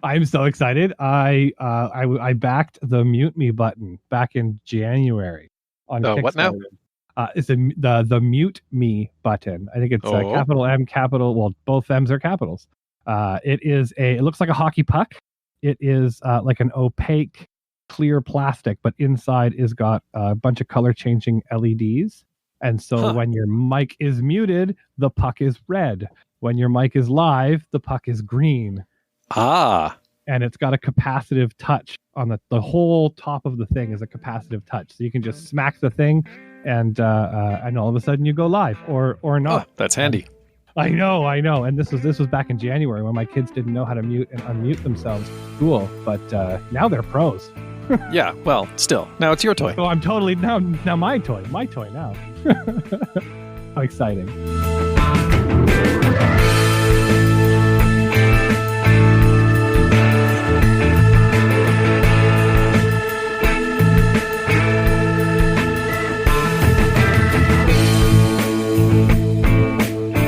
I'm so excited. I backed the mute me button back in January on Kickstarter. What now? It's the mute me button. I think it's capital M, capital. Well, both M's are capitals. It looks like a hockey puck. It is like an opaque, clear plastic, but inside is got a bunch of color changing LEDs. And so when your mic is muted, the puck is red. When your mic is live, the puck is green. Ah. And it's got a capacitive touch on the whole top of the thing is a capacitive touch. So you can just smack the thing and all of a sudden you go live or not. Oh, that's handy. I know. And this was back in January when my kids didn't know how to mute and unmute themselves at school. But now they're pros. Yeah, well, still. Now it's your toy. So I'm totally now my toy now. How exciting.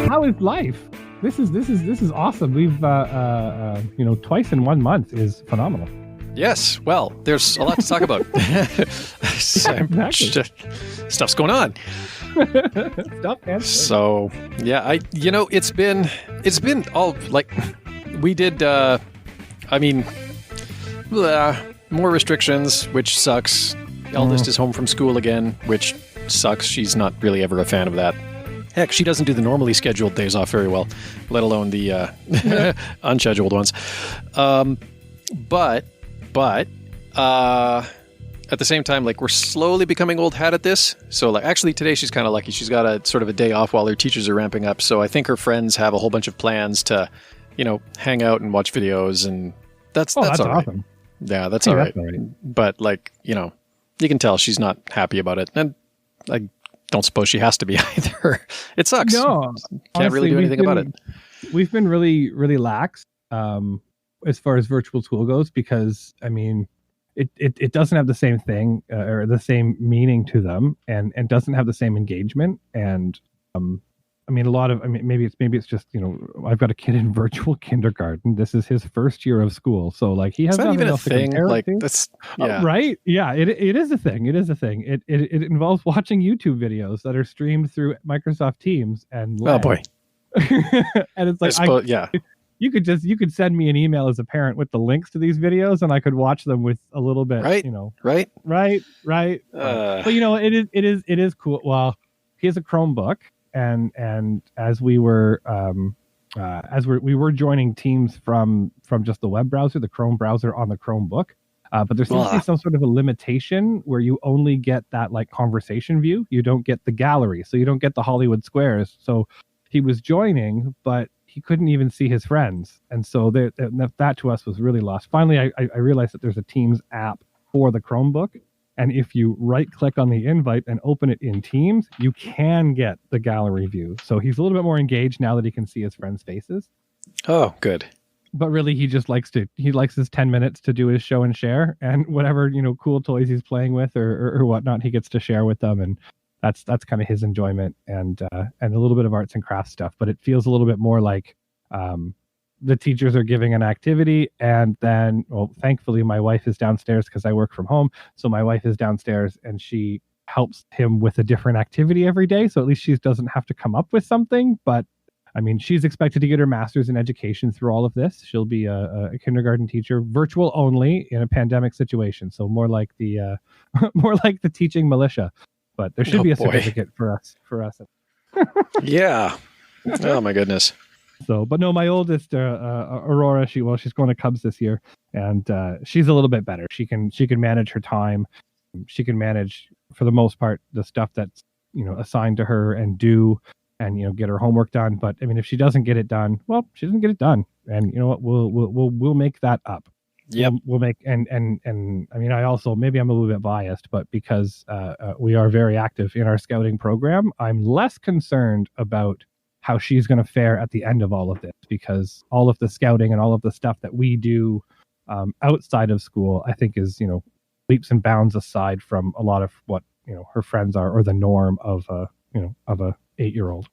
How is life? This is awesome. We've twice in 1 month is phenomenal. Yes, well, there's a lot to talk about. Stuff's going on. So yeah, it's been all like we did. More restrictions, which sucks. Eldest is home from school again, which sucks. She's not really ever a fan of that. Heck, she doesn't do the normally scheduled days off very well, let alone the unscheduled ones. But at the same time, like, we're slowly becoming old hat at this. So, like, actually today she's kind of lucky. She's got a sort of a day off while her teachers are ramping up. So I think her friends have a whole bunch of plans to, hang out and watch videos, and that's all right. Awesome. Yeah, that's all right. But, like, you can tell she's not happy about it. And I don't suppose she has to be either. It sucks. No, can't really do anything about it. We've been really, really lax as far as virtual school goes, because it doesn't have the same thing or the same meaning to them, and doesn't have the same engagement. And maybe it's just I've got a kid in virtual kindergarten. This is his first year of school, so like he has not even a thing. Like that's right. Yeah, it is a thing. It is a thing. It involves watching YouTube videos that are streamed through Microsoft Teams and oh boy, and it's like You could send me an email as a parent with the links to these videos, and I could watch them with a little bit, right. But it is cool. Well, he has a Chromebook, and as we were we were joining Teams from just the web browser, the Chrome browser on the Chromebook. But there seems to be some sort of a limitation where you only get that like conversation view. You don't get the gallery, so you don't get the Hollywood squares. So he was joining, but he couldn't even see his friends. And so that to us was really lost. Finally, I realized that there's a Teams app for the Chromebook. And if you right click on the invite and open it in Teams, you can get the gallery view. So he's a little bit more engaged now that he can see his friends' faces. Oh, good. But really, he just likes his 10 minutes to do his show and share, and whatever, cool toys he's playing with or whatnot, he gets to share with them. And that's kind of his enjoyment, and a little bit of arts and crafts stuff. But it feels a little bit more like the teachers are giving an activity, and then, well, thankfully my wife is downstairs because I work from home. So my wife is downstairs and she helps him with a different activity every day. So at least she doesn't have to come up with something. But she's expected to get her master's in education through all of this. She'll be a kindergarten teacher, virtual only, in a pandemic situation. So more like the teaching militia. But there should be a certificate for us. Yeah. Oh my goodness. So, but no, my oldest, Aurora, she's going to Cubs this year, and she's a little bit better. She can manage her time. She can manage, for the most part, the stuff that's assigned to her and get her homework done. But if she doesn't get it done, well, she doesn't get it done, and you know what? We'll make that up. Yep. We'll make and I also, maybe I'm a little bit biased, but because we are very active in our scouting program, I'm less concerned about how she's going to fare at the end of all of this, because all of the scouting and all of the stuff that we do outside of school, I think is leaps and bounds aside from a lot of what her friends are, or the norm of a 8-year-old.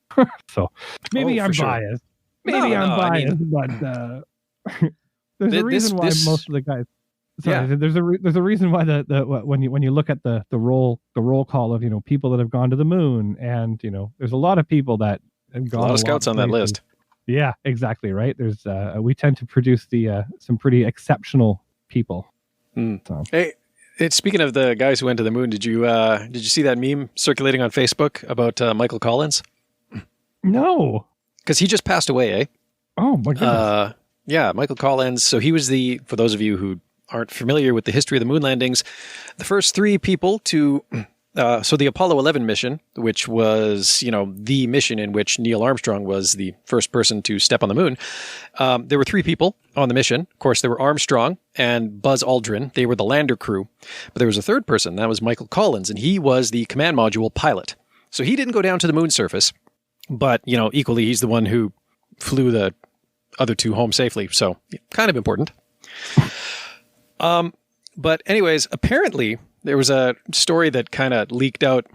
So maybe I'm biased. Maybe I'm biased, but There's a reason why most of the guys. Sorry, yeah. There's a reason why when you look at the roll call of people that have gone to the moon, and there's a lot of people that have gone. A lot of scouts on that list. Yeah, exactly right. There's we tend to produce some pretty exceptional people. So. Hey, speaking of the guys who went to the moon, did you see that meme circulating on Facebook about Michael Collins? No, because he just passed away. Eh? Oh my goodness. Yeah, Michael Collins. So he was for those of you who aren't familiar with the history of the moon landings, the first 3 people to, so the Apollo 11 mission, which was, the mission in which Neil Armstrong was the first person to step on the moon. There were 3 people on the mission. Of course, there were Armstrong and Buzz Aldrin. They were the lander crew. But there was a third person. That was Michael Collins, and he was the command module pilot. So he didn't go down to the moon surface, but, equally, he's the one who flew the other 2 home safely. So kind of important. But anyways, apparently there was a story that kind of leaked out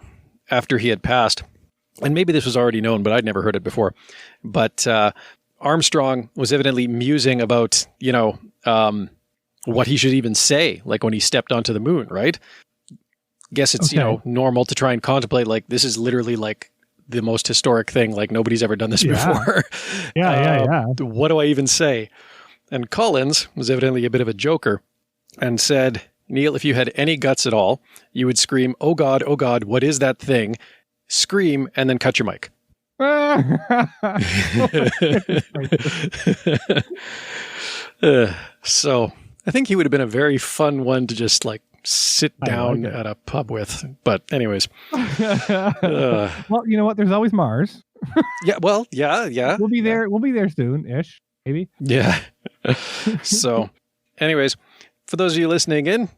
after he had passed. And maybe this was already known, but I'd never heard it before. But Armstrong was evidently musing about, what he should even say, like when he stepped onto the moon, right? Guess it's, normal to try and contemplate, like, this is literally like the most historic thing, like nobody's ever done this before. Yeah. What do I even say? And Collins was evidently a bit of a joker and said, Neil, if you had any guts at all, you would scream, oh God, what is that thing? Scream, and then cut your mic. So I think he would have been a very fun one to just like sit down at a pub with. But anyways. Well, you know what? There's always Mars. Yeah. We'll be there. We'll be there soon-ish, maybe. Yeah. So anyways, for those of you listening in,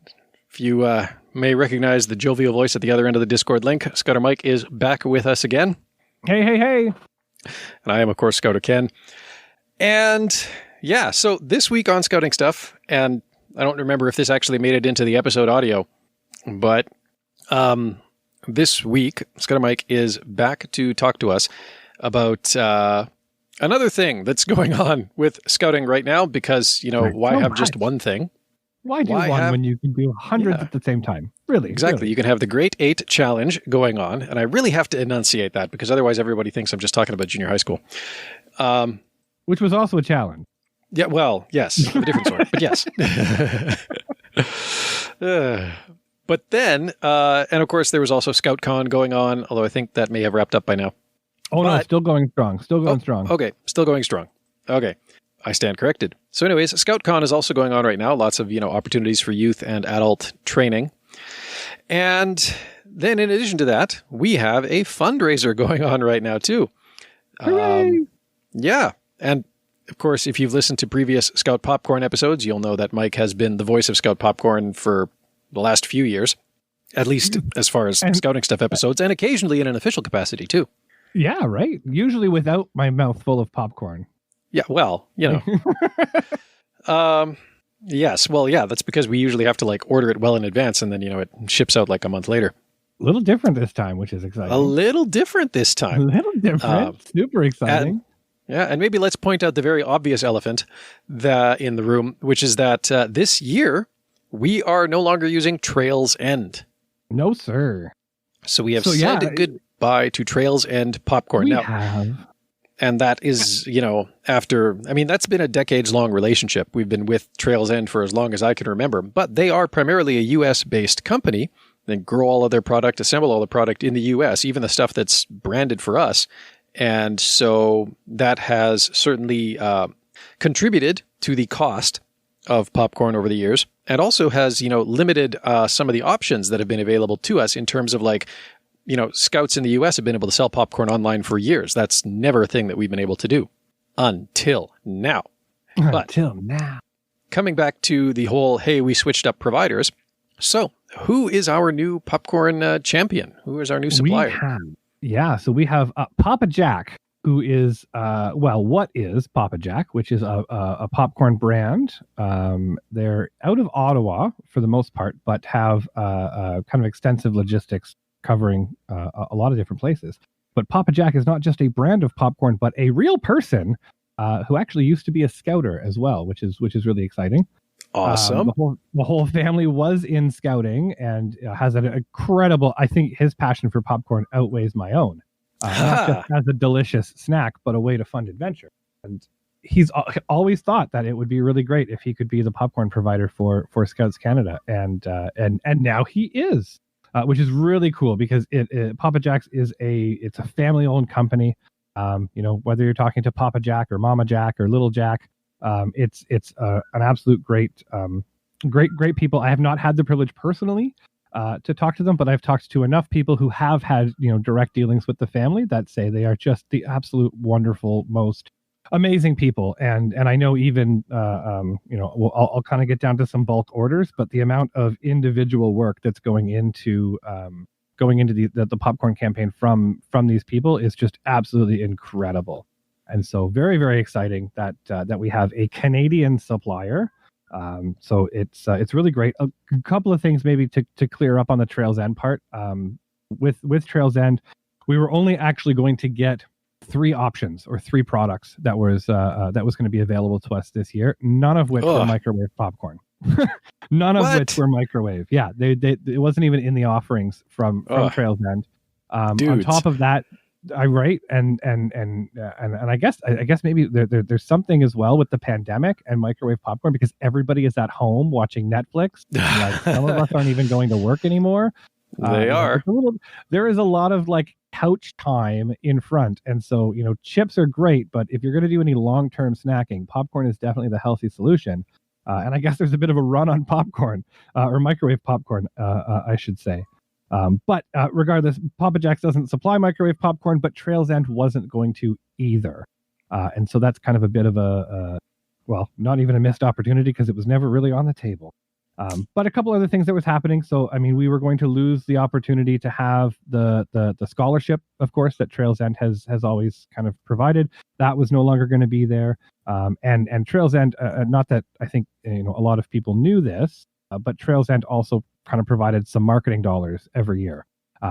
if you may recognize the jovial voice at the other end of the Discord link, Scouter Mike is back with us again. Hey. And I am, of course, Scouter Ken. And yeah, so this week on Scouting Stuff, and I don't remember if this actually made it into the episode audio, but this week, Scouter Mike is back to talk to us about another thing that's going on with scouting right now, because, why have just one thing? Why do one when you can do hundreds at the same time? Really? Exactly. Really. You can have the Great 8 Challenge going on, and I really have to enunciate that because otherwise everybody thinks I'm just talking about junior high school. Which was also a challenge. Yeah, well, yes, of a different sort, but yes. But then, and of course, there was also ScoutCon going on, although I think that may have wrapped up by now. Oh, no, still going strong. Strong. Okay, still going strong. Okay, I stand corrected. So anyways, ScoutCon is also going on right now. Lots of, opportunities for youth and adult training. And then in addition to that, we have a fundraiser going on right now too. Hooray! Yeah. And of course, if you've listened to previous Scout Popcorn episodes, you'll know that Mike has been the voice of Scout Popcorn for the last few years, at least as far as Scouting Stuff episodes, and occasionally in an official capacity too. Yeah, right. Usually without my mouth full of popcorn. Yeah, well, yes, well, yeah, that's because we usually have to like order it well in advance, and then, it ships out like a month later. A little different this time, which is exciting. A little different this time. Super exciting. And maybe let's point out the very obvious elephant in the room, which is that this year we are no longer using Trails End. No, sir. So we have said goodbye to Trails End popcorn. We have. And that is, that's been a decades-long relationship. We've been with Trails End for as long as I can remember, but they are primarily a U.S.-based company. They grow all of their product, assemble all the product in the U.S., even the stuff that's branded for us. And so that has certainly contributed to the cost of popcorn over the years, and also has, limited some of the options that have been available to us in terms of like, scouts in the U.S. have been able to sell popcorn online for years. That's never a thing that we've been able to do until now. Coming back to the whole, hey, we switched up providers. So who is our new popcorn champion? Who is our new supplier? So we have Papa Jack, who is, what is Papa Jack, which is a popcorn brand. They're out of Ottawa for the most part, but have kind of extensive logistics covering a lot of different places. But Papa Jack is not just a brand of popcorn, but a real person who actually used to be a scouter as well, which is really exciting. Awesome. The whole family was in scouting and has an incredible. I think his passion for popcorn outweighs my own. Not just as a delicious snack, but a way to fund adventure. And he's always thought that it would be really great if he could be the popcorn provider for Scouts Canada, and now he is, which is really cool because Papa Jack's it's a family owned company. Whether you're talking to Papa Jack or Mama Jack or Little Jack, it's an absolute great people. I have not had the privilege personally to talk to them, but I've talked to enough people who have had direct dealings with the family that say they are just the absolute wonderful, most amazing people. And I know even I'll kind of get down to some bulk orders, but the amount of individual work that's going into the popcorn campaign from these people is just absolutely incredible. And so very, very exciting that we have a Canadian supplier. So it's really great. A couple of things maybe to clear up on the Trails End part. With Trails End, we were only actually going to get 3 options or 3 products that was going to be available to us this year. None of which were microwave popcorn. None of which were microwave. Yeah, it wasn't even in the offerings from Trails End. On top of that, and I guess maybe there's something as well with the pandemic and microwave popcorn, because everybody is at home watching Netflix. Like some of us aren't even going to work anymore. They are. There is a lot of like couch time in front, and so chips are great, but if you're going to do any long-term snacking, popcorn is definitely the healthy solution. And I guess there's a bit of a run on popcorn or microwave popcorn, I should say. But regardless, Papa Jack's doesn't supply microwave popcorn, but Trails End wasn't going to either. And so that's kind of a bit of not even a missed opportunity, because it was never really on the table. But a couple other things that was happening. So, I mean, we were going to lose the opportunity to have the scholarship, of course, that Trails End has always kind of provided. That was no longer going to be there. And Trails End, not that I think a lot of people knew this, but Trails End also kind of provided some marketing dollars every year.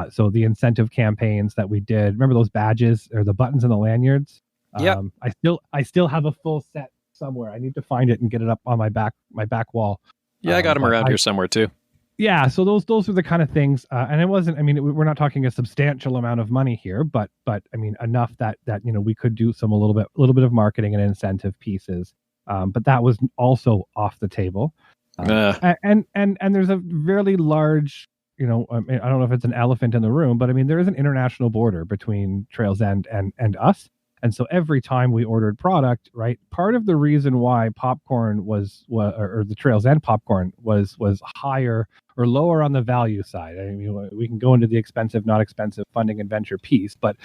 So the incentive campaigns that we did, remember those badges or the buttons and the lanyards? Yeah. I still have a full set somewhere. I need to find it and get it up on my back wall. Yeah, I got them around here somewhere too. Yeah, so those are the kind of things, and it wasn't. I mean, we're not talking a substantial amount of money here, but I mean enough that we could do a little bit of marketing and incentive pieces. But that was also off the table. And there's a fairly large, I don't know if it's an elephant in the room, but I mean there is an international border between Trails End and us. And so every time we ordered product, right, part of the reason why popcorn or the Trails End popcorn was higher or lower on the value side. I mean, we can go into the expensive, not expensive funding and venture piece, but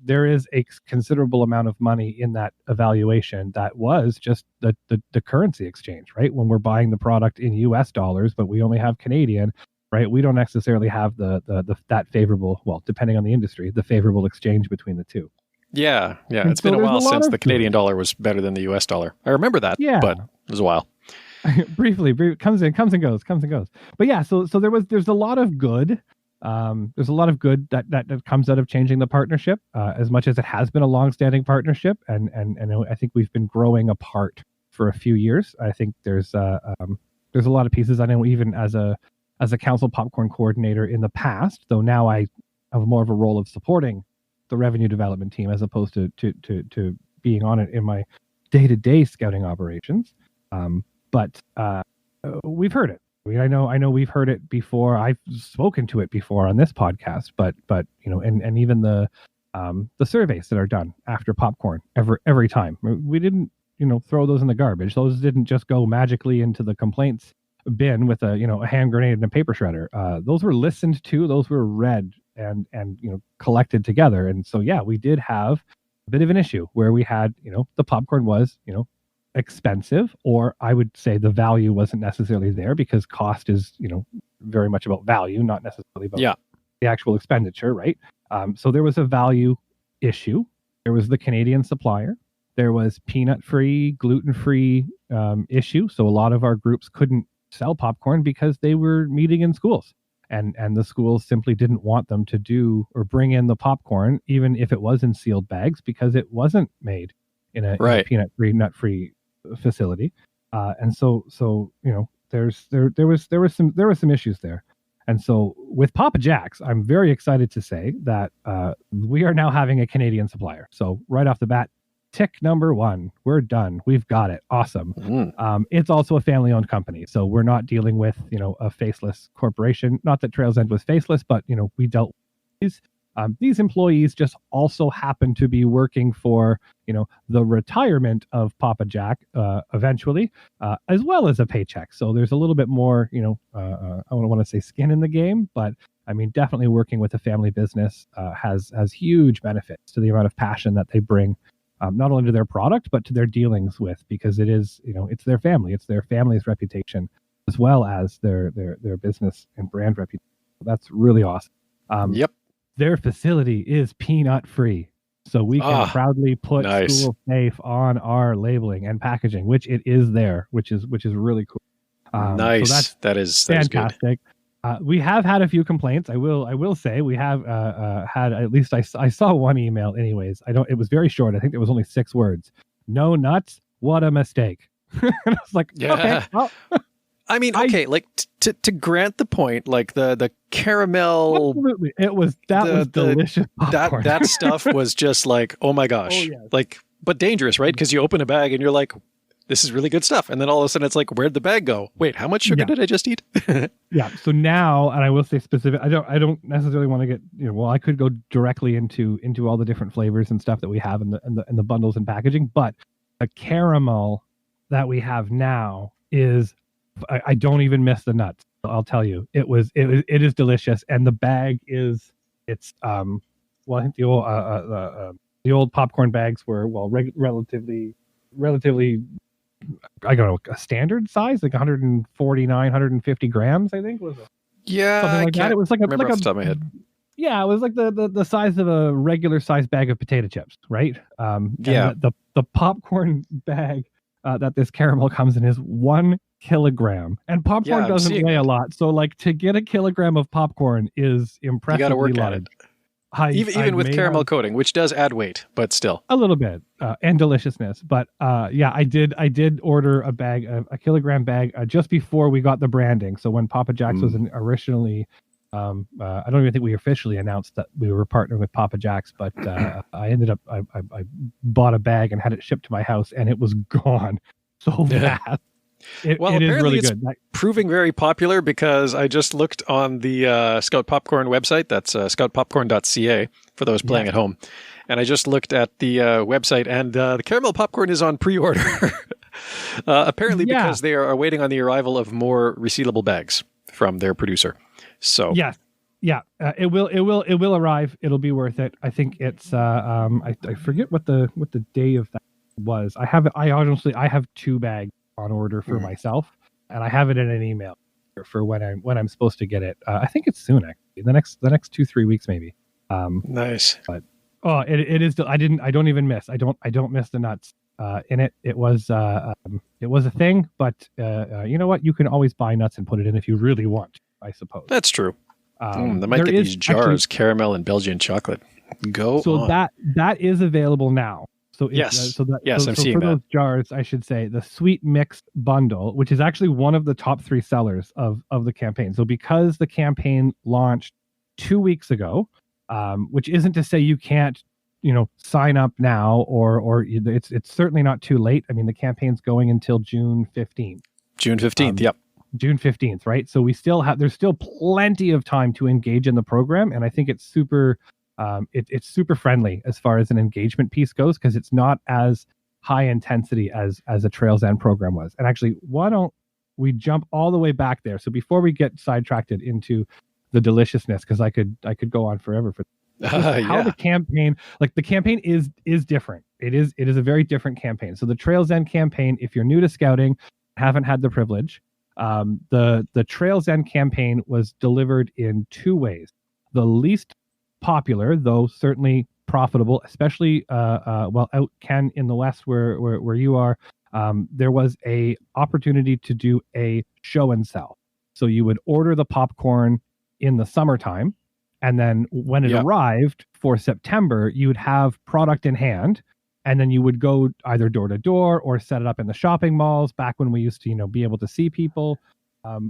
there is a considerable amount of money in that evaluation that was just the currency exchange, right? When we're buying the product in US dollars, but we only have Canadian, right? We don't necessarily have that favorable, well, depending on the industry, the favorable exchange between the two. Yeah. It's been a while since the Canadian dollar was better than the US dollar. I remember that, but it was a while. Briefly, comes and goes. But yeah, so there's a lot of good. There's a lot of good that comes out of changing the partnership, as much as it has been a long-standing partnership, and I think we've been growing apart for a few years. I think there's a lot of pieces. I know even as a council popcorn coordinator in the past, though now I have more of a role of supporting the revenue development team as opposed to being on it in my day-to-day scouting operations. But we've heard it. I mean, I know we've heard it before. I've spoken to it before on this podcast, but and even the surveys that are done after popcorn every time, we didn't throw those in the garbage. Those didn't just go magically into the complaints bin with a hand grenade and a paper shredder. Those were listened to. Those were read and collected together. And so yeah, we did have a bit of an issue where we had the popcorn was expensive, or I would say the value wasn't necessarily there, because cost is very much about value, not necessarily about the actual expenditure, right? So there was a value issue. There was the Canadian supplier. There was peanut-free, gluten-free issue. So a lot of our groups couldn't sell popcorn because they were meeting in schools. And the schools simply didn't want them to do or bring in the popcorn, even if it was in sealed bags, because it wasn't made in a Right. peanut-free, nut-free facility. And so there was some issues there. And so with Papa Jack's, I'm very excited to say that we are now having a Canadian supplier. So right off the bat, tick number 1, we're done. We've got it. Awesome. It's also a family-owned company, so we're not dealing with a faceless corporation. Not that Trails End was faceless, but we dealt with these employees just also happen to be working for the retirement of Papa Jack eventually, as well as a paycheck. So there's a little bit more I don't want to say skin in the game, but I mean definitely working with a family business has huge benefits to the amount of passion that they bring. Not only to their product, but to their dealings with, because it is, it's their family, it's their family's reputation, as well as their business and brand reputation. That's really awesome. Yep. Their facility is peanut free, so we can proudly put School Safe on our labeling and packaging, which it is there, which is really cool. Nice. So that is fantastic. We have had a few complaints. I will say we have had, at least I saw one email anyways. It was very short. I think it was only 6 words. No nuts. What a mistake. And I was like, okay. Well, I mean, okay, like to grant the point, like the caramel. Absolutely. Was delicious popcorn. That stuff was just like, oh my gosh. Oh, yes. Like, but dangerous, right? Because you open a bag and you're like, this is really good stuff. And then all of a sudden it's like, where'd the bag go? Wait, how much sugar did I just eat? Yeah. So now, and I will say specific, I don't necessarily want to get, I could go directly into all the different flavors and stuff that we have in the bundles and packaging, but the caramel that we have now is, I don't even miss the nuts. I'll tell you, it is delicious. And the bag it's I think the old popcorn bags were, relatively, I don't know, a standard size, like 149, 150 grams, I think was something like that. It was like remember off the top of my head. Yeah, it was like the size of a regular sized bag of potato chips, right? The popcorn bag that this caramel comes in is 1 kilogram, and popcorn doesn't weigh a lot. So like to get a kilogram of popcorn is impressively you got to work large. at it. Even with caramel coating, which does add weight, but still a little bit and deliciousness. But I did order a kilogram bag just before we got the branding. So when Papa Jack's was originally, I don't even think we officially announced that we were partnering with Papa Jack's, but I ended up I bought a bag and had it shipped to my house, and it was gone so fast. It apparently is really it's good. Proving very popular, because I just looked on the Scout Popcorn website. That's scoutpopcorn.ca for those playing at home. And I just looked at the website, and the caramel popcorn is on pre-order. Apparently because they are waiting on the arrival of more resealable bags from their producer. So it will arrive. It'll be worth it. I think it's I forget what the day of that was. I have 2 bags on order for myself, and I have it in an email for when I'm supposed to get it. I think it's soon, actually, the next 2-3 weeks maybe. Nice. But it is. I don't even miss. I don't miss the nuts in it. It was a thing, but you know what? You can always buy nuts and put it in if you really want, I suppose. That's true. They might get these jars, caramel and Belgian chocolate. So that is available now. So yes, I'm seeing for that. Those jars, I should say, the Sweet Mixed Bundle, which is actually one of the top 3 sellers of the campaign. So because the campaign launched 2 weeks ago, which isn't to say you can't, sign up now, or it's certainly not too late. I mean, the campaign's going until June 15th. June 15th, yep. June 15th, right? So there's still plenty of time to engage in the program, and I think it's super. It's super friendly as far as an engagement piece goes, because it's not as high intensity as a Trails End program was. And actually, why don't we jump all the way back there? So before we get sidetracked into the deliciousness, because I could go on forever for how the campaign, like the campaign is different. It is a very different campaign. So the Trails End campaign, if you're new to scouting, haven't had the privilege, the Trails End campaign was delivered in 2 ways. The least popular, though certainly profitable, especially out Ken in the West where you are, there was a opportunity to do a show and sell. So you would order the popcorn in the summertime, and then when it arrived for September, you would have product in hand, And then you would go either door to door or set it up in the shopping malls back when we used to, be able to see people,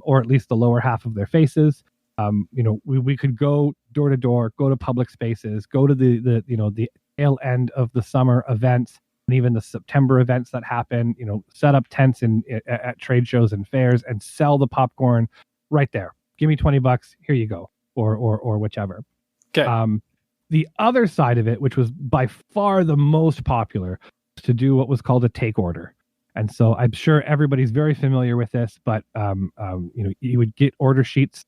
or at least the lower half of their faces. We could go door to door, go to public spaces, go to the tail end of the summer events and even the September events that happen, set up tents at trade shows and fairs and sell the popcorn right there. Give me $20. Here you go. Or whichever. Okay. The other side of it, which was by far the most popular, was to do what was called a take order. And so I'm sure everybody's very familiar with this, but you would get order sheets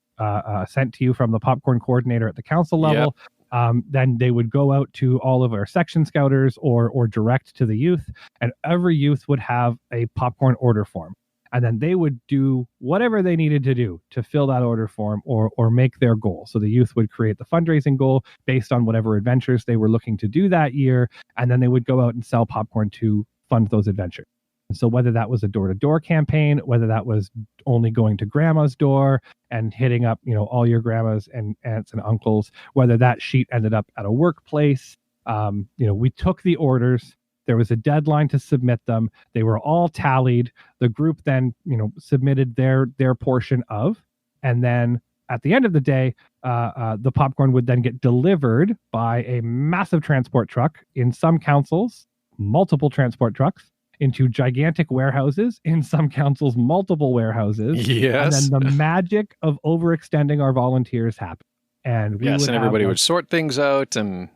sent to you from the popcorn coordinator at the council level. Yep. Then they would go out to all of our section scouters or direct to the youth, and every youth would have a popcorn order form. And then they would do whatever they needed to do to fill that order form or make their goal. So the youth would create the fundraising goal based on whatever adventures they were looking to do that year. And then they would go out and sell popcorn to fund those adventures. And so whether that was a door-to-door campaign, whether that was only going to grandma's door and hitting up, all your grandmas and aunts and uncles, whether that sheet ended up at a workplace, we took the orders. There was a deadline to submit them. They were all tallied. The group then, submitted their portion of, and then at the end of the day, the popcorn would then get delivered by a massive transport truck. In some councils, multiple transport trucks into gigantic warehouses. In some councils, multiple warehouses. Yes. And then the magic of overextending our volunteers happened. And everybody would sort things out and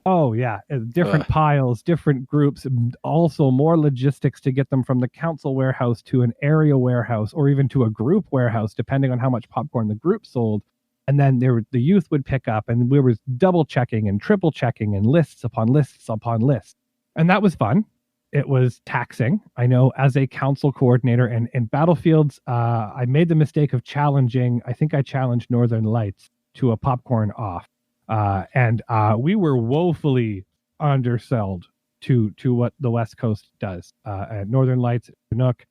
different piles, different groups, also more logistics to get them from the council warehouse to an area warehouse or even to a group warehouse, depending on how much popcorn the group sold. And then the youth would pick up, and we were double checking and triple checking and lists upon lists upon lists. And that was fun. It was taxing. I know as a council coordinator and in Battlefields, I made the mistake of I think I challenged Northern Lights to a popcorn off. And we were woefully undersold to what the West Coast does. At Northern Lights, Chinook,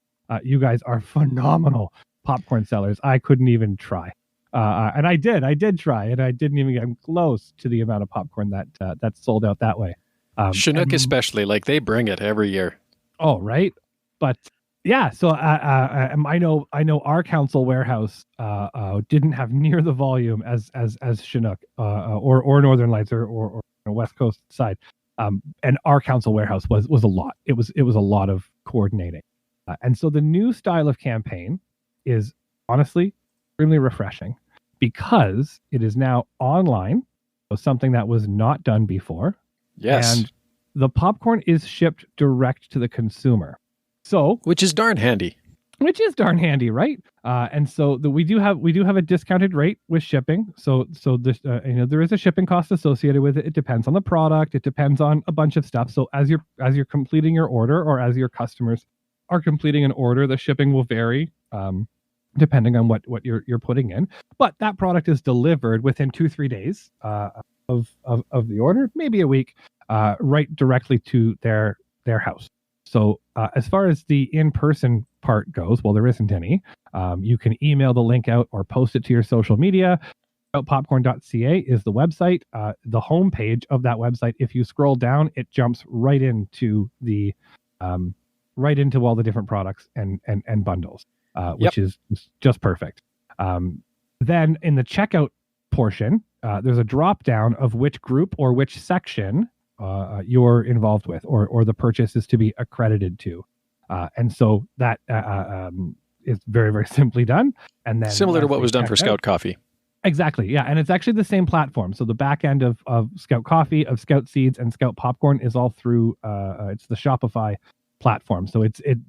you guys are phenomenal popcorn sellers. I couldn't even try. And I did try, and I didn't even get close to the amount of popcorn that sold out that way. Chinook especially, they bring it every year. Oh, right. But yeah, so I know our council warehouse didn't have near the volume as Chinook or Northern Lights or West Coast side, and our council warehouse was a lot. It was a lot of coordinating, and so the new style of campaign is honestly extremely refreshing because it is now online, so something that was not done before. Yes, and the popcorn is shipped direct to the consumer. So, which is darn handy, right? And so we do have a discounted rate with shipping. So this, there is a shipping cost associated with it. It depends on the product. It depends on a bunch of stuff. So as you're completing your order, or as your customers are completing an order, the shipping will vary depending on what you're putting in. But that product is delivered within 2-3 days of the order, maybe a week, right directly to their house. So as far as the in-person part goes, well, there isn't any. You can email the link out or post it to your social media. Popcorn.ca is the website. The homepage of that website, if you scroll down, it jumps right into all the different products and bundles, which is just perfect. Then in the checkout portion, there's a drop down of which group or which section you're involved with, or the purchase is to be accredited to, and so that is very, very simply done. And then similar to what was done for Scout Coffee. Exactly, yeah, and it's actually the same platform. So the back end of Scout Coffee, of Scout Seeds, and Scout Popcorn is all through. It's the Shopify platform. So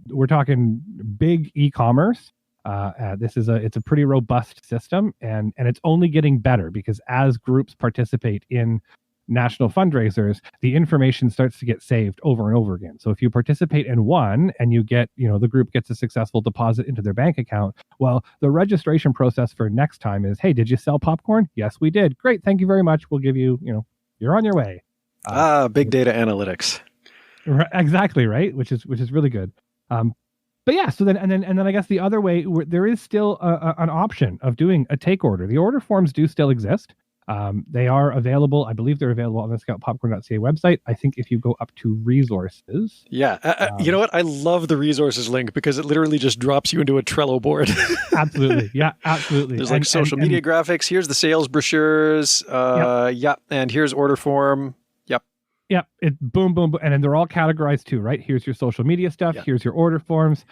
we're talking big e-commerce. It's a pretty robust system, and it's only getting better because as groups participate in national fundraisers, the information starts to get saved over and over again. So if you participate in one and you get, the group gets a successful deposit into their bank account, well, the registration process for next time is, hey, did you sell popcorn? Yes, we did. Great. Thank you very much. We'll give you, you're on your way. Big data analytics. Exactly. Right. Which is really good. But yeah, so then I guess the other way, there is still an option of doing a take order. The order forms do still exist. They are available. I believe they're available on the scoutpopcorn.ca website. I think if you go up to resources. Yeah. You know what? I love the resources link because it literally just drops you into a Trello board. Absolutely. Yeah, absolutely. There's like social media graphics. Here's the sales brochures. Yeah. And here's order form. Yep. It boom, boom, boom. And then they're all categorized too, right? Here's your social media stuff. Yep. Here's your order forms.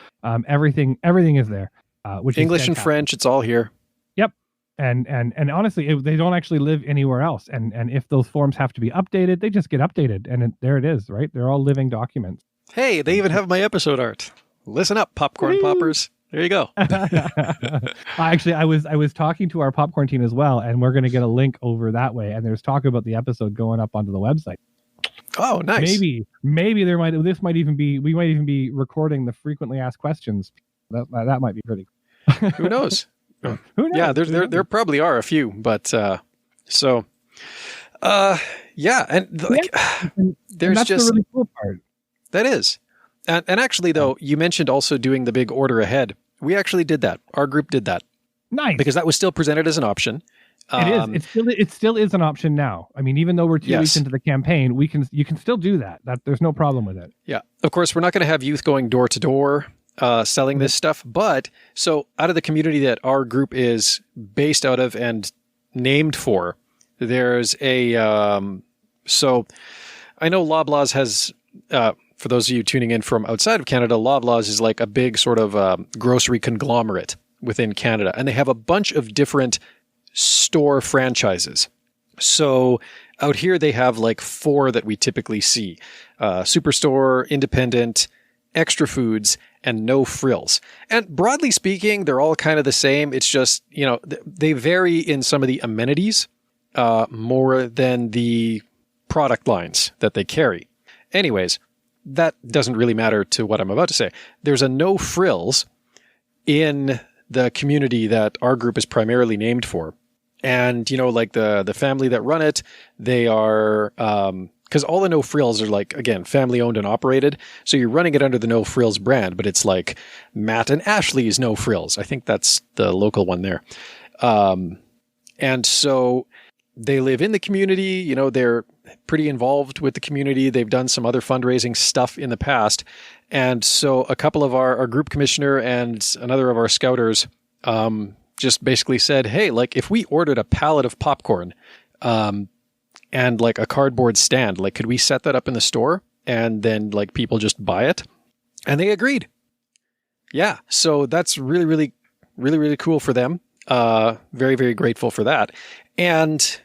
Everything is there. Which English is and French, it's all here. Yep. And honestly, they don't actually live anywhere else. And if those forms have to be updated, they just get updated. And there it is, right? They're all living documents. Hey, they even have my episode art. Listen up, popcorn poppers. There you go. Actually, I was talking to our popcorn team as well, and we're going to get a link over that way. And there's talk about the episode going up onto the website. Oh, nice. Maybe we might even be recording the frequently asked questions. That might be pretty cool. Who knows? Who knows? Yeah, there probably are a few, but yeah, and there's that's just the really cool part. That is. And actually though, you mentioned also doing the big order ahead. We actually did that. Our group did that. Nice. Because that was still presented as an option. It is. It still is an option now. I mean, even though we're 2 weeks into the campaign, you can still do that. There's no problem with it. Yeah. Of course, we're not going to have youth going door to door selling this stuff. But so out of the community that our group is based out of and named for, there's a so I know Loblaws has for those of you tuning in from outside of Canada, Loblaws is like a big sort of grocery conglomerate within Canada, and they have a bunch of different store franchises. So out here they have like 4 that we typically see: Superstore, Independent, Extra Foods, and No Frills. And broadly speaking, they're all kind of the same. It's just, they vary in some of the amenities more than the product lines that they carry. Anyways, that doesn't really matter to what I'm about to say. There's a No Frills in the community that our group is primarily named for. And, like the family that run it, they are, because all the No Frills are like, again, family owned and operated. So you're running it under the No Frills brand, but it's like Matt and Ashley's No Frills. I think that's the local one there. And so they live in the community, they're pretty involved with the community. They've done some other fundraising stuff in the past. And so a couple of our group commissioner and another of our scouters, just basically said, hey, like if we ordered a pallet of popcorn, and like a cardboard stand, like could we set that up in the store and then like people just buy it? And they agreed. Yeah. So that's really, really, really, really cool for them. Very, very grateful for that. And,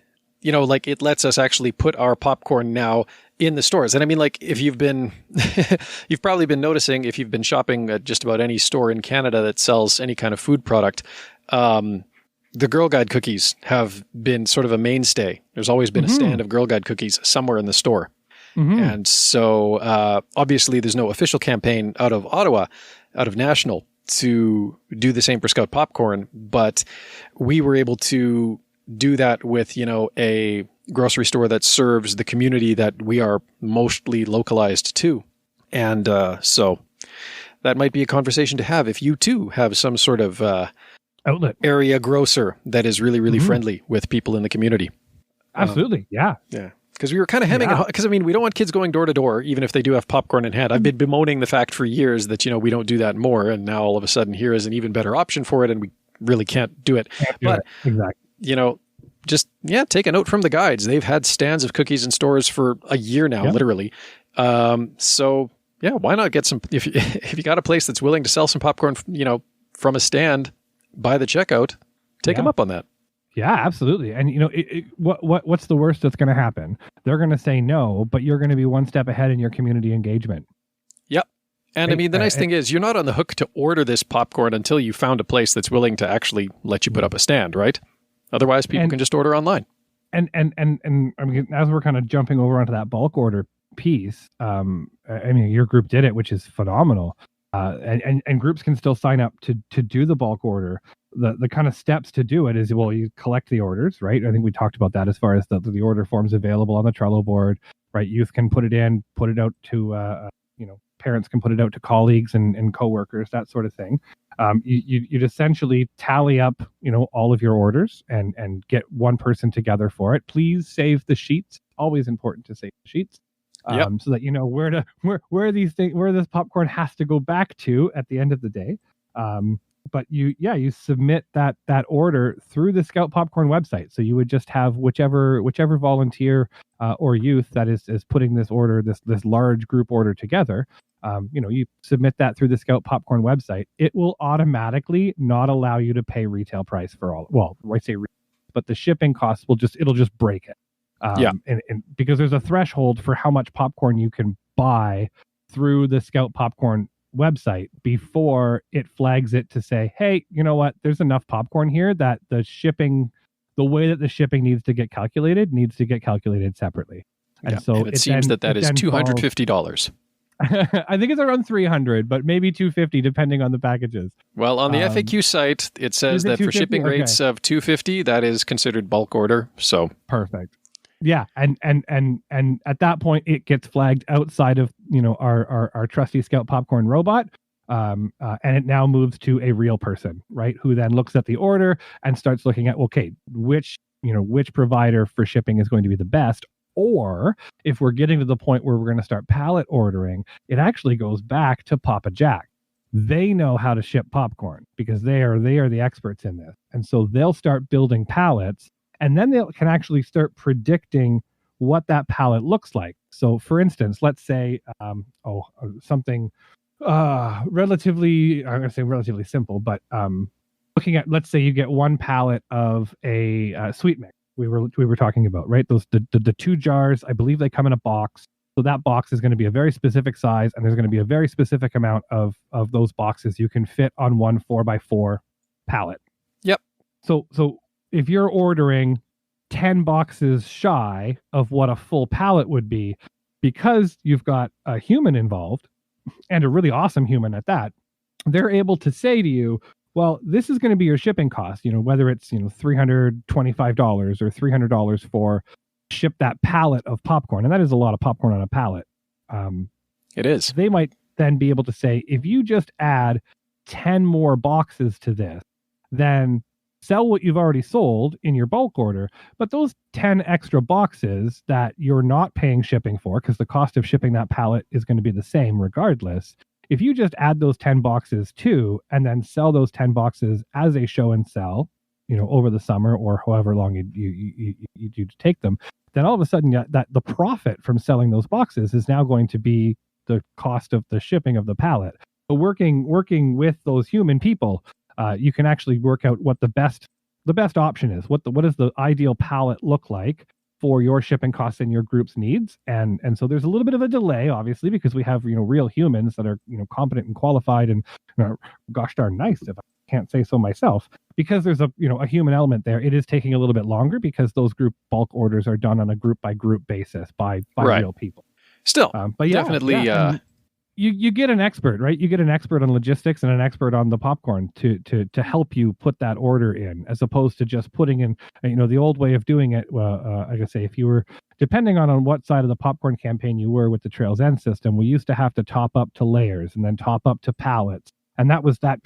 like it lets us actually put our popcorn now in the stores. And I mean, like if you've probably been noticing if you've been shopping at just about any store in Canada that sells any kind of food product, the Girl Guide cookies have been sort of a mainstay. There's always been a stand of Girl Guide cookies somewhere in the store. And so obviously there's no official campaign out of Ottawa, out of National, to do the same for Scout Popcorn, but we were able to do that with, a grocery store that serves the community that we are mostly localized to. And so that might be a conversation to have if you too have some sort of outlet area grocer that is really, really friendly with people in the community. Absolutely. Yeah. Because we were kind of hemming it, because I mean, we don't want kids going door to door, even if they do have popcorn in hand. I've been bemoaning the fact for years that, we don't do that more. And now all of a sudden here is an even better option for it. And we really can't do it. Exactly. Just, take a note from the guides. They've had stands of cookies in stores for a year now, literally. So why not get some, if you got a place that's willing to sell some popcorn, from a stand by the checkout, take them up on that. Yeah, absolutely. And what's the worst that's going to happen? They're going to say no, but you're going to be one step ahead in your community engagement. Yep. And I mean, the nice thing is you're not on the hook to order this popcorn until you found a place that's willing to actually let you put up a stand, right? Otherwise, people can just order online. And I mean, as we're kind of jumping over onto that bulk order piece, I mean, your group did it, which is phenomenal. And groups can still sign up to do the bulk order. The kind of steps to do it is, well, you collect the orders, right? I think we talked about that as far as the order forms available on the Trello board, right? Youth can put it in, put it out to, parents can put it out to colleagues and coworkers, that sort of thing. You'd essentially tally up, all of your orders and get one person together for it. Please save the sheets. Always important to save the sheets. So that you know where these things, where this popcorn has to go back to at the end of the day. But you submit that order through the Scout Popcorn website. So you would just have whichever volunteer or youth that is putting this order, this large group order together. You submit that through the Scout Popcorn website. It will automatically not allow you to pay retail price for all. Well, I say, but the shipping costs it'll just break it. And because there's a threshold for how much popcorn you can buy through the Scout Popcorn website before it flags it to say, hey, you know what? There's enough popcorn here that the way that the shipping needs to get calculated separately. And so it seems that is $250. I think it's around 300, but maybe 250 depending on the packages. Well, on the FAQ site, it says that for shipping rates of $250, that is considered bulk order. So perfect. Yeah, and at that point it gets flagged outside of our trusty Scout Popcorn robot, and it now moves to a real person, right? Who then looks at the order and starts looking at, okay, which provider for shipping is going to be the best. Or if we're getting to the point where we're going to start pallet ordering, it actually goes back to Papa Jack. They know how to ship popcorn because they are the experts in this, and so they'll start building pallets. And then they can actually start predicting what that pallet looks like. So, for instance, let's say something relatively simple, but looking at, let's say you get one pallet of a sweet mix. We were talking about, right? Those the 2 jars. I believe they come in a box. So that box is going to be a very specific size, and there's going to be a very specific amount of those boxes you can fit on one 4x4 pallet. Yep. So if you're ordering 10 boxes shy of what a full pallet would be, because you've got a human involved, and a really awesome human at that, they're able to say to you, well, this is going to be your shipping cost, whether it's, $325 or $300 for ship that pallet of popcorn. And that is a lot of popcorn on a pallet. It is. They might then be able to say, if you just add 10 more boxes to this, then sell what you've already sold in your bulk order, but those 10 extra boxes that you're not paying shipping for, because the cost of shipping that pallet is going to be the same regardless. If you just add those 10 boxes too, and then sell those 10 boxes as a show and sell, over the summer or however long you do to take them, then all of a sudden that the profit from selling those boxes is now going to be the cost of the shipping of the pallet. But working with those human people, you can actually work out what the best option is. What does the ideal pallet look like for your shipping costs and your group's needs? And so there's a little bit of a delay, obviously, because we have real humans that are competent and qualified and gosh darn nice, if I can't say so myself. Because there's a human element there, it is taking a little bit longer because those group bulk orders are done on a group by group basis by right. real people. Still, but yeah, definitely. Yeah. You get an expert, right? You get an expert on logistics and an expert on the popcorn to help you put that order in, as opposed to just putting in, the old way of doing it. Like I say, if you were, depending on what side of the popcorn campaign you were with the Trails End system, we used to have to top up to layers and then top up to pallets. And that was that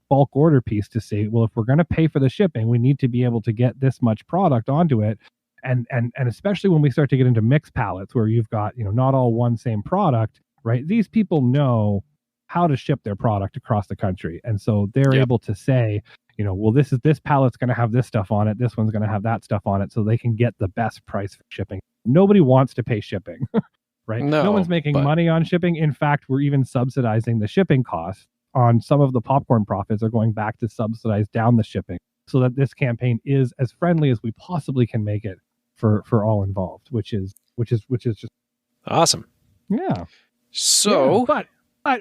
bulk order piece to say, well, if we're going to pay for the shipping, we need to be able to get this much product onto it. And especially when we start to get into mixed pallets where you've got, not all one same product, right? These people know how to ship their product across the country. And so they're able to say, well, this pallet's going to have this stuff on it. This one's going to have that stuff on it. So they can get the best price for shipping. Nobody wants to pay shipping, right? No one's making money on shipping. In fact, we're even subsidizing the shipping costs on some of the popcorn profits are going back to subsidize down the shipping so that this campaign is as friendly as we possibly can make it for all involved, which is just awesome. Yeah. So, but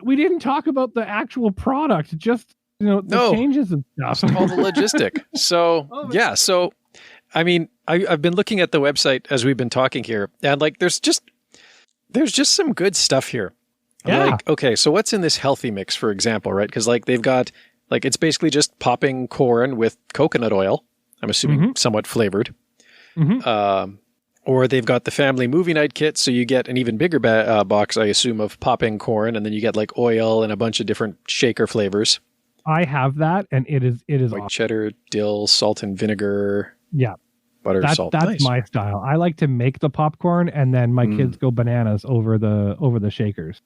we didn't talk about the actual product, just the changes and stuff. Just all the logistic. So So, I mean, I've been looking at the website as we've been talking here, and there's just some good stuff here. Yeah. Okay, so what's in this healthy mix, for example, right? Because they've got it's basically just popping corn with coconut oil. I'm assuming somewhat flavored. Mm-hmm. Or they've got the family movie night kit, so you get an even bigger box, I assume, of popping corn, and then you get oil and a bunch of different shaker flavors. I have that, and it is White awesome. cheddar, dill, salt and vinegar, Yeah, butter, salt. that's Nice. my style. I like to make the popcorn, and then my kids go bananas over the shakers.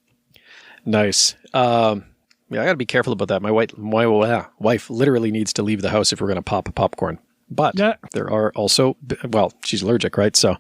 Nice. Yeah, I got to be careful about that. My wife literally needs to leave the house if we're going to pop a popcorn. But Yeah. there are also, well, she's allergic, right? So,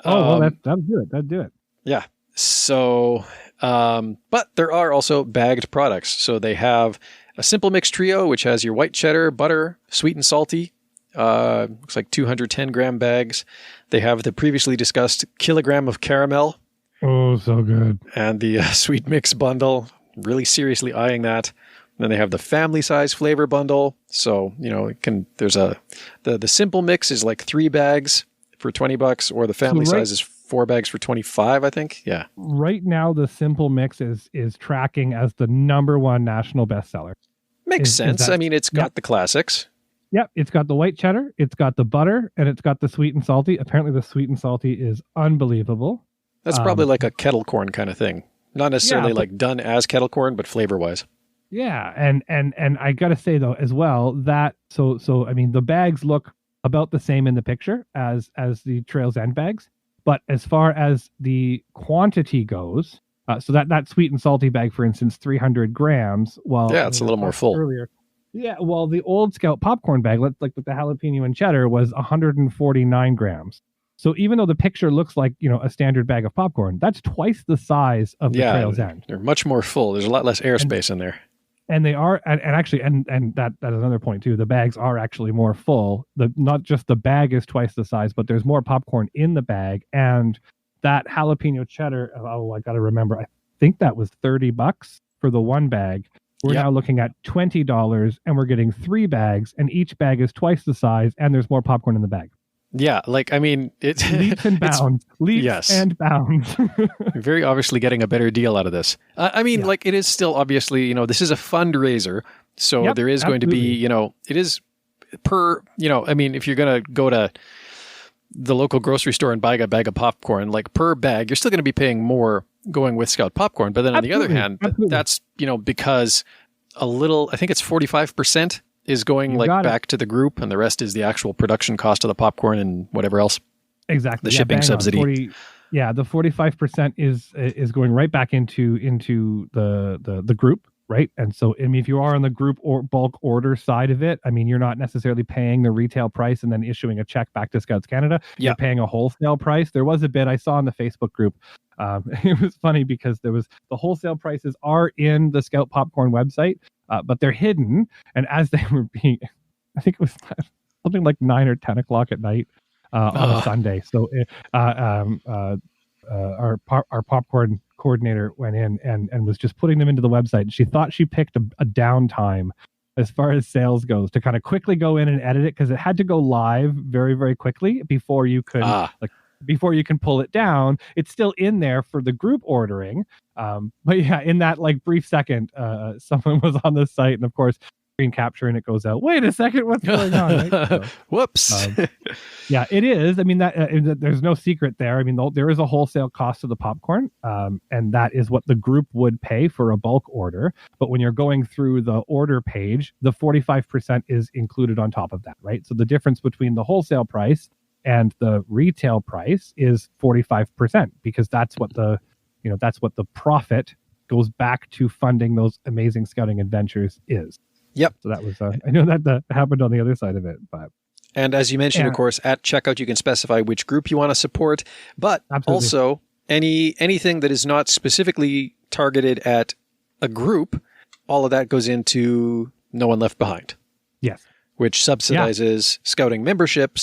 Well, that'll do it. That'll do it. yeah. So, but there are also bagged products. So they have a simple mix trio, which has your white cheddar, butter, sweet and salty. Looks like 210 gram bags. They have the previously discussed kilogram of caramel. Oh, so good. And the sweet mix bundle. Really seriously eyeing that. Then they have the family size flavor bundle. So, there's the simple mix is like 3 bags for $20, or the family size is 4 bags for $25, I think. Yeah. Right now, the simple mix is tracking as the #1 national bestseller. Makes sense. I mean, it's got the classics. Yep. It's got the white cheddar, it's got the butter, and it's got the sweet and salty. Apparently the sweet and salty is unbelievable. That's probably like a kettle corn kind of thing. Not necessarily like done as kettle corn, but flavor wise. Yeah, and I gotta say though as well that so I mean the bags look about the same in the picture as the Trails End bags, but as far as the quantity goes, so that sweet and salty bag, for instance, 300 grams. Well, yeah, it's a little more full. Earlier, yeah. Well, the old Scout popcorn bag, like with the jalapeno and cheddar, was 149 grams. So even though the picture looks like, a standard bag of popcorn, that's twice the size of the Trails End. They're much more full. There's a lot less airspace in there. And they are, and actually, and that is another point too. The bags are actually more full. Not just the bag is twice the size, but there's more popcorn in the bag. And that jalapeno cheddar, I got to remember, I think that was $30 for the one bag. We're now looking at $20, and we're getting 3 bags, and each bag is twice the size, and there's more popcorn in the bag. Yeah, I mean, it's leaps and bounds. And bounds. You're very obviously getting a better deal out of this. It is still obviously, this is a fundraiser, so there is going to be, it is per, if you're going to go to the local grocery store and buy a bag of popcorn, like per bag, you're still going to be paying more going with Scout popcorn. But then on the other hand, that's, because I think it's 45%. Is going back to the group, and the rest is the actual production cost of the popcorn and whatever else. Exactly. The shipping subsidy. The 45% is going right back into the group, right? And so, I mean, if you are on the group or bulk order side of it, I mean, you're not necessarily paying the retail price and then issuing a check back to Scouts Canada. You're paying a wholesale price. There was a bit I saw in the Facebook group. It was funny because the wholesale prices are in the Scout Popcorn website, but they're hidden. And as they were being, I think it was something like 9 or 10 o'clock at night on a Sunday. So our popcorn coordinator went in and was just putting them into the website. She thought she picked a downtime as far as sales goes to kind of quickly go in and edit it, because it had to go live very, very quickly before you could before you can pull it down. It's still in there for the group ordering. But yeah, in that brief second, someone was on the site, and of course screen capture, and it goes out. Wait a second, what's going on? Right? So, whoops. Yeah, it is. I mean, that there's no secret there. I mean, there is a wholesale cost of the popcorn, and that is what the group would pay for a bulk order. But when you're going through the order page, the 45% is included on top of that, right? So the difference between the wholesale price and the retail price is 45%, because that's what the profit goes back to funding those amazing scouting adventures is. Yep. So that was I know that happened on the other side of it, but. And as you mentioned, of course, at checkout, you can specify which group you want to support, but also anything that is not specifically targeted at a group, all of that goes into No One Left Behind. Yes. Which subsidizes scouting membership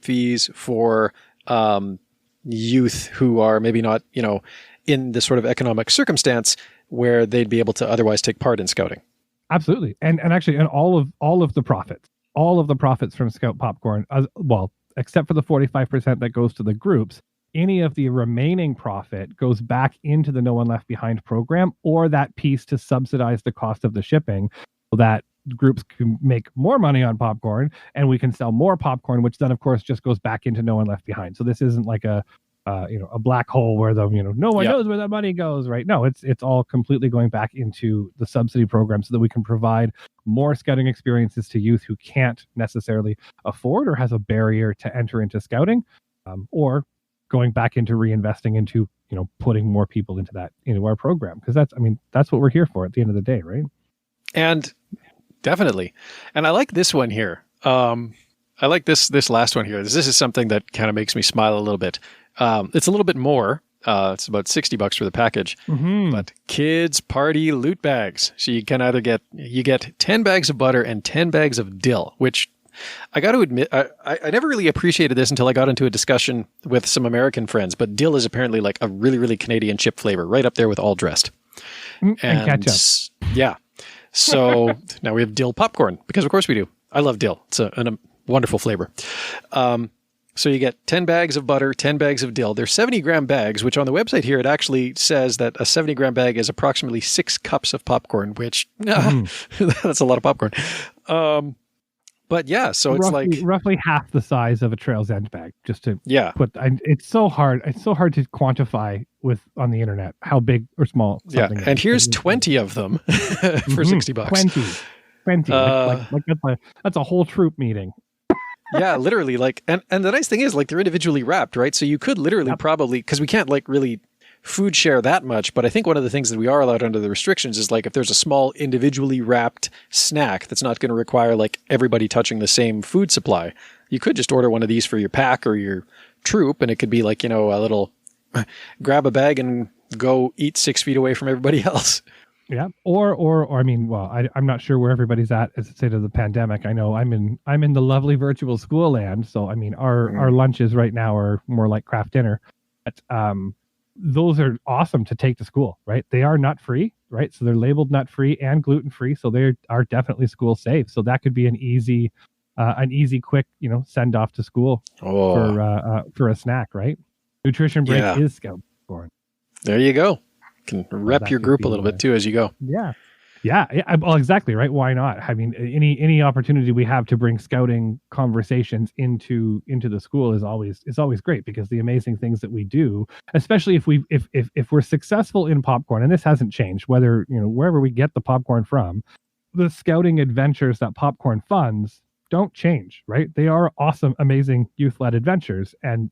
fees for youth who are maybe not, in this sort of economic circumstance where they'd be able to otherwise take part in scouting. Absolutely. And actually, and all of the profits from Scout Popcorn, except for the 45% that goes to the groups, any of the remaining profit goes back into the No One Left Behind program, or that piece to subsidize the cost of the shipping, so that groups can make more money on popcorn and we can sell more popcorn, which then of course just goes back into No One Left Behind. So this isn't like a a black hole where no one knows where that money goes, right? No, it's all completely going back into the subsidy program so that we can provide more scouting experiences to youth who can't necessarily afford or has a barrier to enter into scouting, or going back into reinvesting into putting more people into our program, because that's what we're here for at the end of the day, right? And definitely. And I like this one here. I like this last one here. This is something that kind of makes me smile a little bit. It's a little bit more. It's about $60 for the package. Mm-hmm. But kids party loot bags. So you can either get 10 bags of butter and 10 bags of dill, which I got to admit, I never really appreciated this until I got into a discussion with some American friends. But dill is apparently like a really, really Canadian chip flavor, right up there with all dressed. And ketchup. Yeah. So now we have dill popcorn, because of course we do. I love dill. It's a wonderful flavor. So you get 10 bags of butter, 10 bags of dill. They're 70-gram bags, which on the website here, it actually says that a 70-gram bag is approximately 6 cups of popcorn, which that's a lot of popcorn. But yeah, so it's roughly half the size of a Trail's End bag, just to put. It's so hard. It's so hard to quantify on the internet how big or small something is. And here's 20 of them for $60. 20. That's a whole troop meeting. Yeah, literally. And the nice thing is, they're individually wrapped, right? So you could literally probably, because we can't really food share that much, but I think one of the things that we are allowed under the restrictions is if there's a small individually wrapped snack that's not going to require everybody touching the same food supply, you could just order one of these for your pack or your troop, and it could be a little grab a bag and go eat 6 feet away from everybody else. Yeah. Or I'm not sure where everybody's at as a state of the pandemic. I know I'm in the lovely virtual school land. So, our lunches right now are more like craft dinner. But, those are awesome to take to school, right? They are nut free, right? So they're labeled nut free and gluten free. So they are definitely school safe. So that could be an easy, quick, send off to school for a snack, right? Nutrition break is Scout Born. There you go. Can rep your group a little bit too as you go. Yeah. Well, exactly, right. Why not? Any opportunity we have to bring scouting conversations into the school is always great, because the amazing things that we do, especially if we're successful in popcorn, and this hasn't changed, whether wherever we get the popcorn from, the scouting adventures that popcorn funds don't change, right? They are awesome, amazing youth-led adventures, and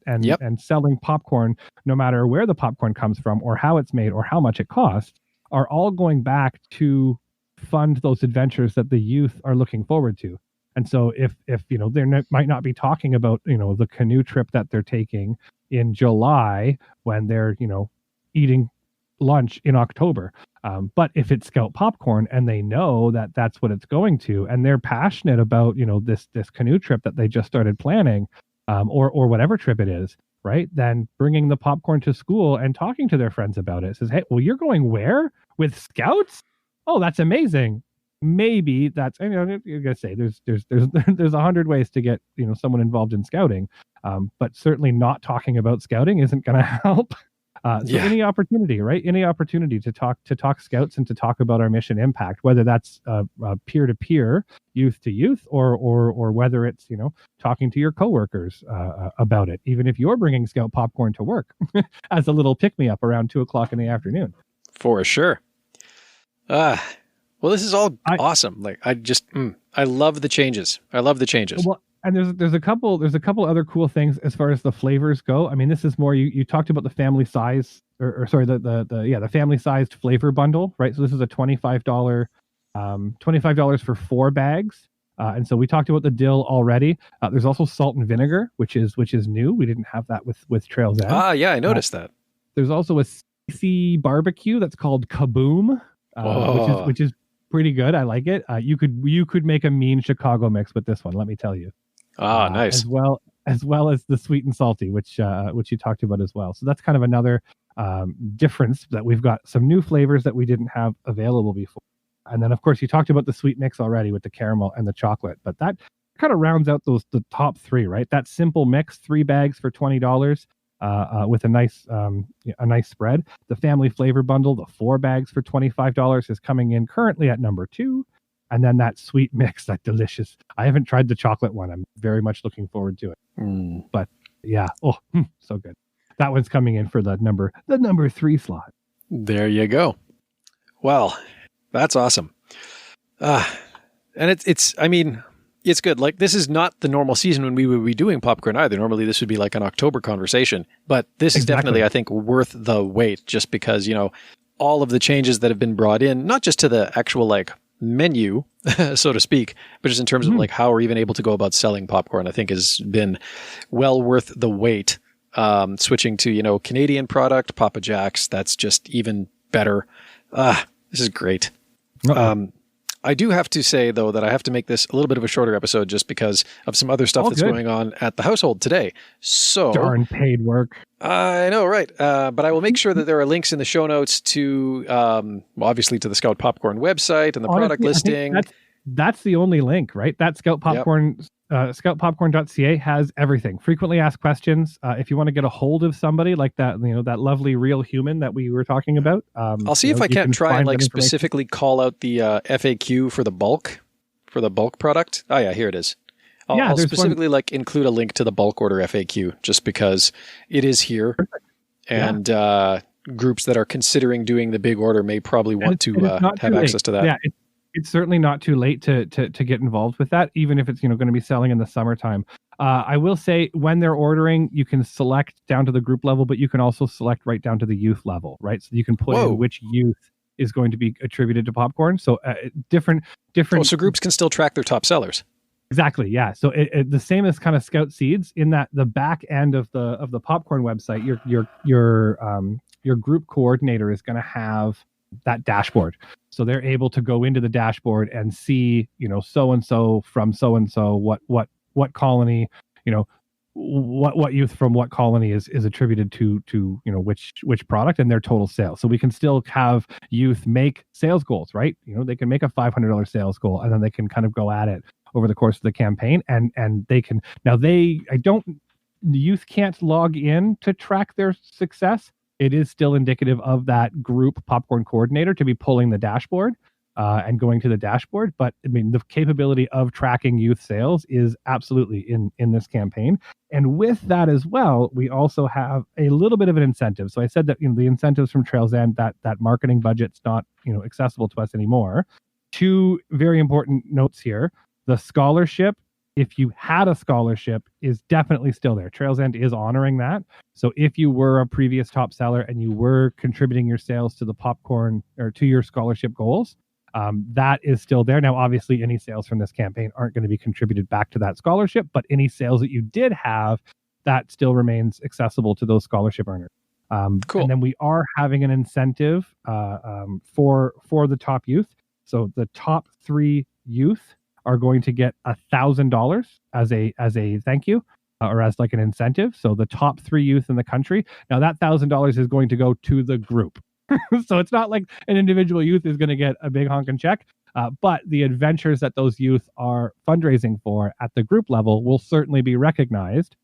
selling popcorn, no matter where the popcorn comes from or how it's made or how much it costs, are all going back to fund those adventures that the youth are looking forward to. And so if might not be talking about the canoe trip that they're taking in July when they're eating lunch in October, but if it's Scout popcorn and they know that that's what it's going to, and they're passionate about this canoe trip that they just started planning, or whatever trip it is, right? Then bringing the popcorn to school and talking to their friends about it says, hey, well, you're going where with Scouts? Oh, that's amazing. Maybe that's, you're gonna say there's 100 ways to get someone involved in scouting, but certainly not talking about scouting isn't going to help. Any opportunity, right? Any opportunity to talk Scouts and to talk about our mission impact, whether that's peer to peer, youth to youth, or whether it's talking to your coworkers about it, even if you're bringing Scout popcorn to work as a little pick me up around 2:00 in the afternoon. For sure. Well, this is all awesome. I love the changes. Well, and there's a couple other cool things as far as the flavors go. This is more, you talked about the family size, the family sized flavor bundle, right? So this is a $25 for 4 bags. And so we talked about the dill already. There's also salt and vinegar, which is new. We didn't have that with Trail's End. Yeah, I noticed that. There's also a spicy barbecue that's called Kaboom, which is pretty good. I like it. You could make a mean Chicago mix with this one, let me tell you. Nice. As well as the sweet and salty, which you talked about as well. So that's kind of another difference, that we've got some new flavors that we didn't have available before. And then, of course, you talked about the sweet mix already with the caramel and the chocolate, but that kind of rounds out the top 3, right? That simple mix, 3 bags for $20 with a nice spread. The family flavor bundle, the 4 bags for $25 is coming in currently at number 2. And then that sweet mix, that delicious. I haven't tried the chocolate one. I'm very much looking forward to it. But yeah, so good. that one's coming in for the number 3 slot. There you go. Well, that's awesome. And it's I mean, it's good. Like, this is not the normal season when we would be doing popcorn either. Normally this would be like an October conversation, but this is definitely, I think, worth the wait, just because, all of the changes that have been brought in, not just to the actual like menu, so to speak, but just in terms of like how we're even able to go about selling popcorn, I think has been well worth the wait. Switching to, Canadian product, Papa Jack's, that's just even better. This is great. I do have to say, though, that I have to make this a little bit of a shorter episode just because of some other stuff that's going on at the household today. So darn paid work. I know, right? But I will make sure that there are links in the show notes to, obviously, to the Scout Popcorn website and the product listing. That's the only link, right? That Scout Popcorn, scoutpopcorn.ca has everything. Frequently asked questions. If you want to get a hold of somebody like that, that lovely real human that we were talking about. I'll see if I can't try and like specifically call out the FAQ for the bulk product. Oh yeah, here it is. I'll specifically like include a link to the bulk order FAQ just because it is here. And groups that are considering doing the big order may probably want to have access to that. Yeah, it's certainly not too late to get involved with that, even if it's going to be selling in the summertime. I will say when they're ordering, you can select down to the group level, but you can also select right down to the youth level, right? So you can put in which youth is going to be attributed to popcorn. So different. So groups can still track their top sellers. Exactly. Yeah. So the same as kind of Scout Seeds, in that the back end of the popcorn website, your group coordinator is going to have that dashboard. So they're able to go into the dashboard and see, so-and-so from so-and-so, what colony, what youth from what colony is attributed to which product and their total sales. So we can still have youth make sales goals, right? They can make a $500 sales goal, and then they can kind of go at it over the course of the campaign. And they can, the youth can't log in to track their success. It is still indicative of that group popcorn coordinator to be pulling the dashboard and going to the dashboard. But I mean, the capability of tracking youth sales is absolutely in this campaign. And with that as well, we also have a little bit of an incentive. So I said that the incentives from Trails End, that marketing budget's not accessible to us anymore. Two very important notes here. The scholarship, if you had a scholarship, is definitely still there. Trails End is honoring that. So if you were a previous top seller and you were contributing your sales to the popcorn or to your scholarship goals, that is still there. Now, obviously, any sales from this campaign aren't going to be contributed back to that scholarship, but any sales that you did have, that still remains accessible to those scholarship earners. Cool. And then we are having an incentive for the top youth. So the top 3 youth are going to get $1,000 as a thank you or as like an incentive. So the top 3 youth in the country. Now that $1,000 is going to go to the group. So it's not like an individual youth is going to get a big honking check, but the adventures that those youth are fundraising for at the group level will certainly be recognized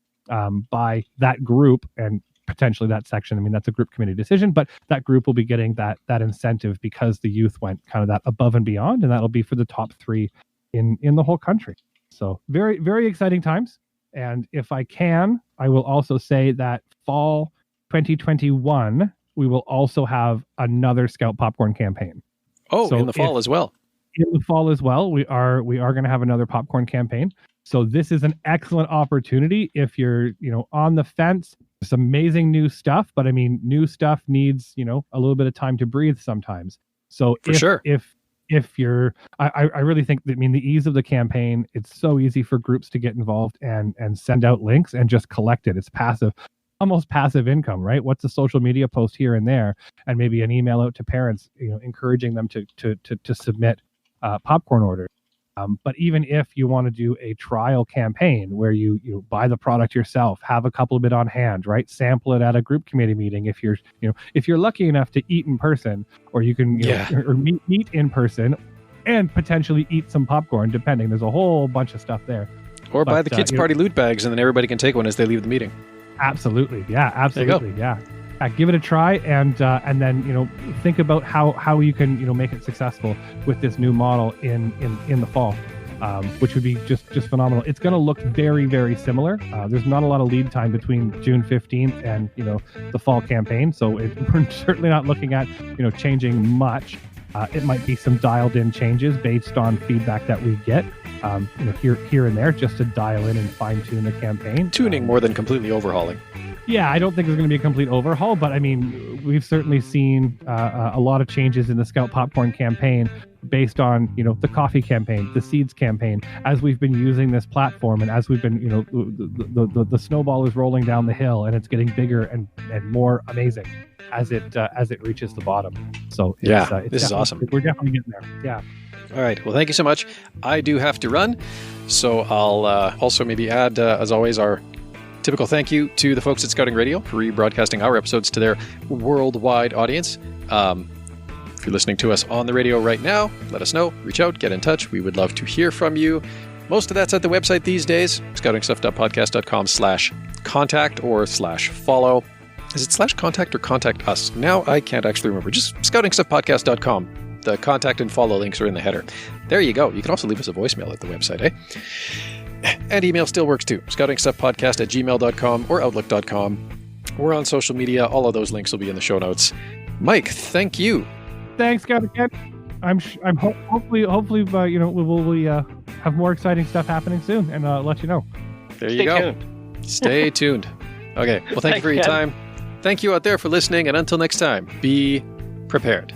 by that group and potentially that section. I mean, that's a group committee decision, but that group will be getting that incentive because the youth went kind of that above and beyond, and that'll be for the top 3 in the whole country. So very, very exciting times. And if I can, I will also say that fall 2021, we will also have another Scout Popcorn campaign. Oh, so in the fall as well. In the fall as well, we are going to have another popcorn campaign. So this is an excellent opportunity if you're, on the fence. It's amazing new stuff, but I mean, new stuff needs, a little bit of time to breathe sometimes. So if you're, I really think that, the ease of the campaign, it's so easy for groups to get involved and send out links and just collect it. It's passive, almost passive income, right? What's a social media post here and there, and maybe an email out to parents, encouraging them to submit popcorn orders. But even if you want to do a trial campaign where you buy the product yourself, have a couple of it on hand, right? Sample it at a group committee meeting. If you're lucky enough to eat in person, or you can or meet in person and potentially eat some popcorn, depending. There's a whole bunch of stuff there. Or buy the kids' party loot bags, and then everybody can take one as they leave the meeting. Absolutely. Yeah, absolutely. Yeah. Give it a try, and then think about how you can make it successful with this new model in the fall. which would be just phenomenal. It's going to look very, very similar. There's not a lot of lead time between June 15th and the fall campaign, so we're certainly not looking at changing much. It might be some dialed in changes based on feedback that we get here and there, just to dial in and fine tune the campaign. Tuning more than completely overhauling. Yeah, I don't think there's going to be a complete overhaul, but I mean, we've certainly seen a lot of changes in the Scout Popcorn campaign based on the coffee campaign, the seeds campaign, as we've been using this platform, and as we've been the snowball is rolling down the hill, and it's getting bigger and more amazing as it reaches the bottom. So this is awesome. We're definitely getting there. Yeah. All right. Well, thank you so much. I do have to run, so I'll also maybe add, as always, our typical thank you to the folks at Scouting Radio for rebroadcasting our episodes to their worldwide audience. If you're listening to us on the radio right now, let us know. Reach out, get in touch. We would love to hear from you. Most of that's at the website these days, scoutingstuff.podcast.com/contact or /follow. Is it /contact or contact us? Now I can't actually remember. Just scoutingstuffpodcast.com. The contact and follow links are in the header. There you go. You can also leave us a voicemail at the website, eh? And email still works too. scoutingstuffpodcast@gmail.com or outlook.com. We're on social media. All of those links will be in the show notes. Mike, thank you. Thanks, Scout again. Hopefully, we will have more exciting stuff happening soon, and let you know. There you go. Stay tuned. Okay. Well, thank you for your time. Thank you out there for listening, and until next time, be prepared.